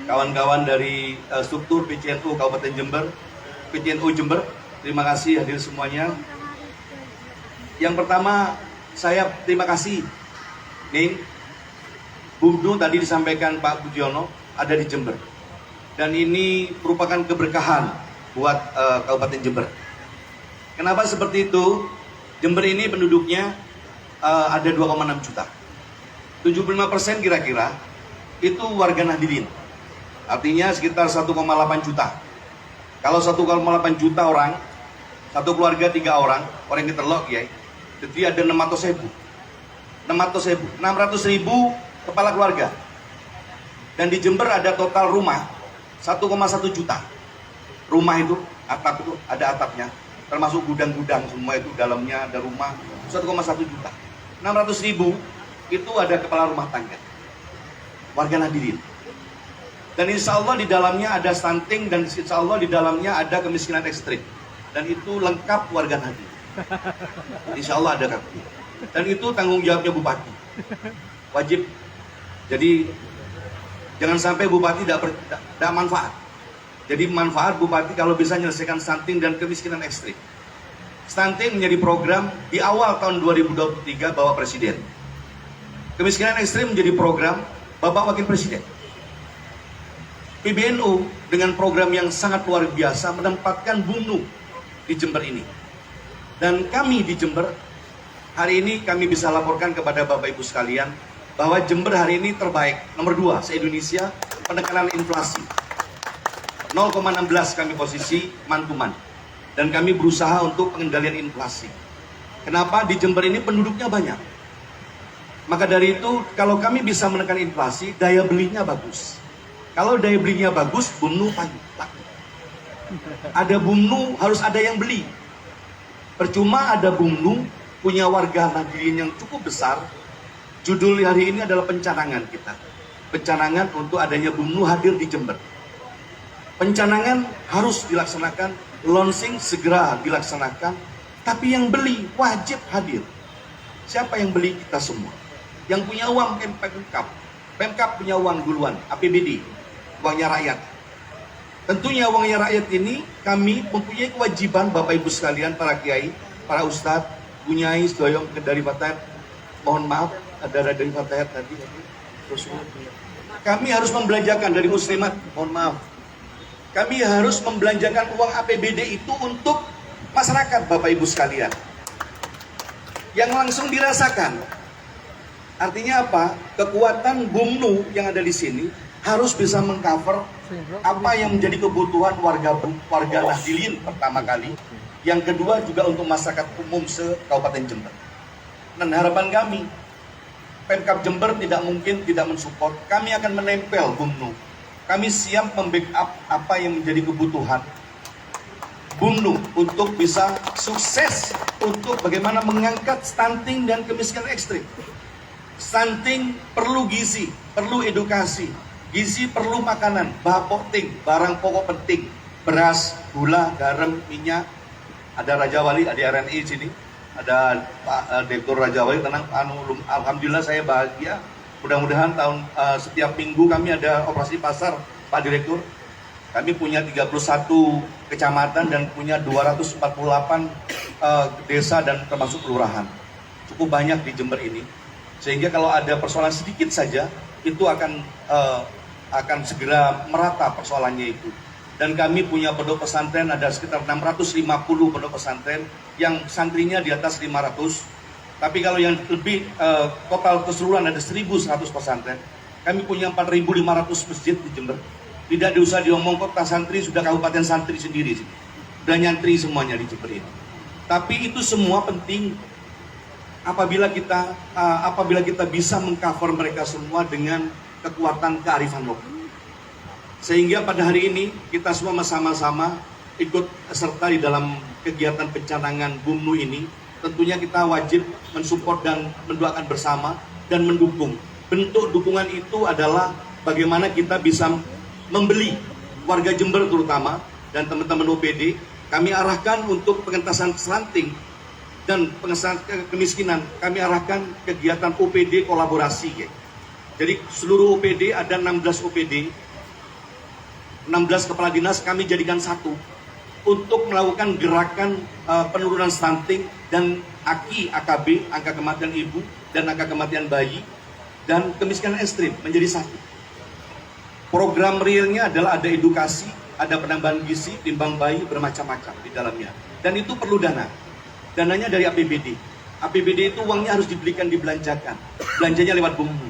Kawan-kawan dari struktur PCNU Kabupaten Jember, PCNU Jember, terima kasih hadir semuanya. Yang pertama, saya terima kasih nih, Bumnu tadi disampaikan Pak Budiono ada di Jember, dan ini merupakan keberkahan buat Kabupaten Jember. Kenapa seperti itu? Jember ini penduduknya ada 2,6 juta, 75% kira-kira itu warga Nahdliyin, artinya sekitar 1,8 juta. Kalau 1,8 juta orang, satu keluarga 3 orang yang diterlok ya, jadi ada 600.000 kepala keluarga. Dan di Jember ada total rumah 1,1 juta. Rumah itu, atap itu ada atapnya, termasuk gudang-gudang semua itu dalamnya ada rumah 1,1 juta. 600.000 itu ada kepala rumah tangga warga Nahdliyin. Dan insya Allah di dalamnya ada stunting, dan insya Allah di dalamnya ada kemiskinan ekstrim. Dan itu lengkap warga Nahdliyin. Insya Allah ada kami. Dan itu tanggung jawabnya Bupati. Wajib. Jadi jangan sampai Bupati tidak manfaat. Jadi manfaat Bupati kalau bisa menyelesaikan stunting dan kemiskinan ekstrim. Stunting menjadi program di awal tahun 2023 Bapak Presiden. Kemiskinan ekstrim menjadi program Bapak Wakil Presiden. PBNU dengan program yang sangat luar biasa menempatkan Bumnu di Jember ini. Dan kami di Jember, hari ini kami bisa laporkan kepada Bapak Ibu sekalian bahwa Jember hari ini terbaik, nomor 2 se-Indonesia penekanan inflasi. 0,16 kami posisi man-to-man. Dan kami berusaha untuk pengendalian inflasi. Kenapa? Di Jember ini penduduknya banyak. Maka dari itu, kalau kami bisa menekan inflasi, daya belinya bagus. Kalau daya belinya bagus, Bumnu laku. Ada Bumnu, harus ada yang beli. Percuma ada Bumnu, punya warga Nahdliyin yang cukup besar. Judul hari ini adalah pencanangan kita. Pencanangan untuk adanya Bumnu hadir di Jember. Pencanangan harus dilaksanakan, launching segera dilaksanakan, tapi yang beli wajib hadir. Siapa yang beli? Kita semua. Yang punya uang Pemkab. Pemkab punya uang duluan, APBD, uangnya rakyat. Tentunya uangnya rakyat ini kami mempunyai kewajiban, Bapak Ibu sekalian, para kiai, para ustadz, Bunyai, Sedoyong dari Fatayat. Mohon maaf, ada dari Fatayat tadi. Terus kami harus membelanjakan dari muslimat, mohon maaf. Kami harus membelanjakan uang APBD itu untuk masyarakat, Bapak Ibu sekalian, yang langsung dirasakan. Artinya apa? Kekuatan Bumnu yang ada di sini harus bisa mengcover apa yang menjadi kebutuhan warga Nahdliyin pertama kali. Yang kedua juga untuk masyarakat umum se-Kabupaten Jember. Dan harapan kami, Pemkab Jember tidak mungkin tidak mensupport. Kami akan menempel Bumnu. Kami siap membackup apa yang menjadi kebutuhan Bumnu untuk bisa sukses untuk bagaimana mengangkat stunting dan kemiskinan ekstrim. Stunting perlu gizi, perlu edukasi. Gizi perlu makanan, bahan penting, barang pokok penting. Beras, gula, garam, minyak. Ada Raja Wali, ada RNI sini. Ada Pak Direktur Raja Wali, tenang. Alhamdulillah saya bahagia. Mudah-mudahan setiap minggu kami ada operasi pasar, Pak Direktur. Kami punya 31 kecamatan dan punya 248 desa dan termasuk kelurahan. Cukup banyak di Jember ini. Sehingga kalau ada persoalan sedikit saja, itu akan segera merata persoalannya itu. Dan kami punya pondok pesantren, ada sekitar 650 pondok pesantren, yang santrinya di atas 500. Tapi kalau yang lebih total keseluruhan ada 1.100 pesantren. Kami punya 4.500 masjid di Jember. Tidak diusah diomong kota santri, sudah kabupaten santri sendiri. Sudah nyantri semuanya di Jember ini. Tapi itu semua penting apabila kita bisa mengcover mereka semua dengan kekuatan kearifan lokal. Sehingga pada hari ini kita semua sama-sama ikut serta di dalam kegiatan pencanangan Bumnu ini. Tentunya kita wajib mensupport dan mendoakan bersama dan mendukung. Bentuk dukungan itu adalah bagaimana kita bisa membeli warga Jember terutama dan teman-teman OPD. Kami arahkan untuk pengentasan stunting dan pengentasan kemiskinan. Kami arahkan kegiatan OPD kolaborasi. Jadi seluruh OPD ada 16 OPD, 16 kepala dinas kami jadikan satu untuk melakukan gerakan penurunan stunting dan AKB, angka kematian ibu dan angka kematian bayi, dan kemiskinan ekstrim menjadi satu. Program realnya adalah ada edukasi, ada penambahan gizi, timbang bayi, bermacam-macam di dalamnya. Dan itu perlu dana. Dananya dari APBD. APBD itu uangnya harus dibelikan, dibelanjakan. Belanjanya lewat bumbu.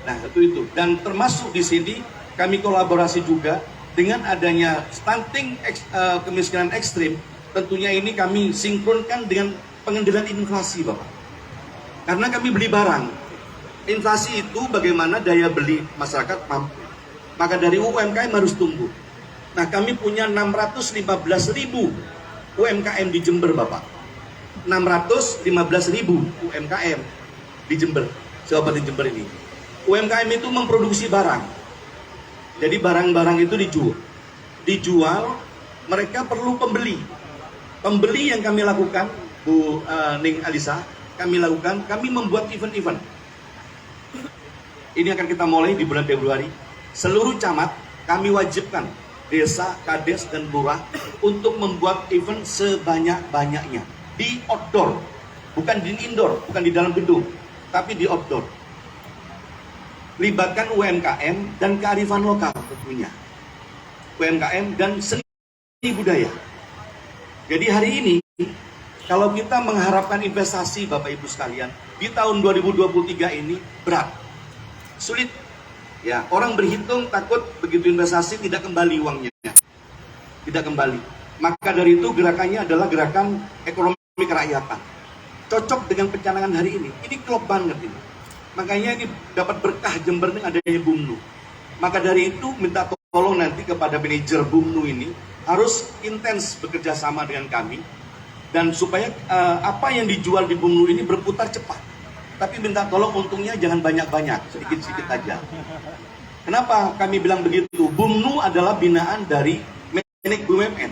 Nah, itu. Dan termasuk di sini kami kolaborasi juga dengan adanya stunting kemiskinan ekstrim. Tentunya ini kami sinkronkan dengan pengendalian inflasi, Bapak. Karena kami beli barang. Inflasi itu bagaimana daya beli masyarakat mampu. Maka dari UMKM harus tumbuh. Nah, kami punya 615.000 UMKM di Jember, Bapak. 615.000 UMKM di Jember, Kabupaten Jember ini. UMKM itu memproduksi barang. Jadi barang-barang itu dijual, mereka perlu pembeli. Pembeli yang kami lakukan, Bu Ning Alisa, kami membuat event-event. Ini akan kita mulai di bulan Februari. Seluruh camat kami wajibkan, desa, kades, dan lurah untuk membuat event sebanyak-banyaknya di outdoor, bukan di indoor, bukan di dalam gedung, tapi di outdoor. Libatkan UMKM dan kearifan lokal tentunya, UMKM dan seni budaya. Jadi hari ini kalau kita mengharapkan investasi, Bapak Ibu sekalian, di tahun 2023 ini berat, sulit. Ya, orang berhitung takut begitu investasi tidak kembali uangnya, tidak kembali. Maka dari itu gerakannya adalah gerakan ekonomi kerakyatan. Cocok dengan pencanangan hari ini. Ini klop banget ini. Makanya ini dapat berkah Jember dengan adanya BUMNU. Maka dari itu minta tolong nanti kepada manajer BUMNU ini harus intens bekerja sama dengan kami dan supaya apa yang dijual di BUMNU ini berputar cepat. Tapi minta tolong untungnya jangan banyak-banyak, sedikit-sedikit aja. Kenapa kami bilang begitu? BUMNU adalah binaan dari Menek BUMN,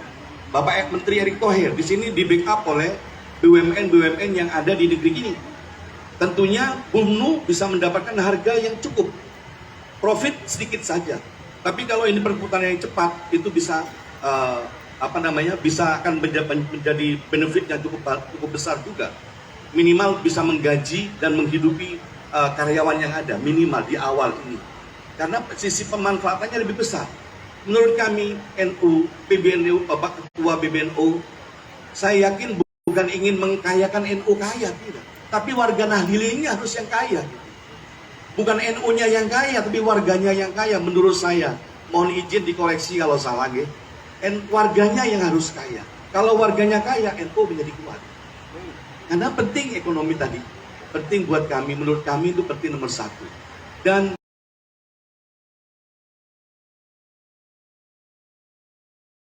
Bapak Menteri Erick Thohir. Di sini di backup oleh BUMN-BUMN yang ada di negeri ini. Tentunya BUMNU bisa mendapatkan harga yang cukup, profit sedikit saja. Tapi kalau ini perputaran yang cepat, itu bisa bisa akan menjadi benefit yang cukup besar juga. Minimal bisa menggaji dan menghidupi karyawan yang ada, minimal di awal ini. Karena sisi pemanfaatannya lebih besar. Menurut kami, NU, PBNU, Bapak Ketua PBNU, saya yakin bukan ingin mengkayakan NU kaya, tidak. Tapi warga Nahdlinya harus yang kaya. Bukan NU-nya yang kaya, tapi warganya yang kaya. Menurut saya, mohon izin dikoreksi kalau salah, warganya yang harus kaya. Kalau warganya kaya, NU menjadi kuat. Karena penting ekonomi tadi, penting buat kami, menurut kami itu penting nomor satu. Dan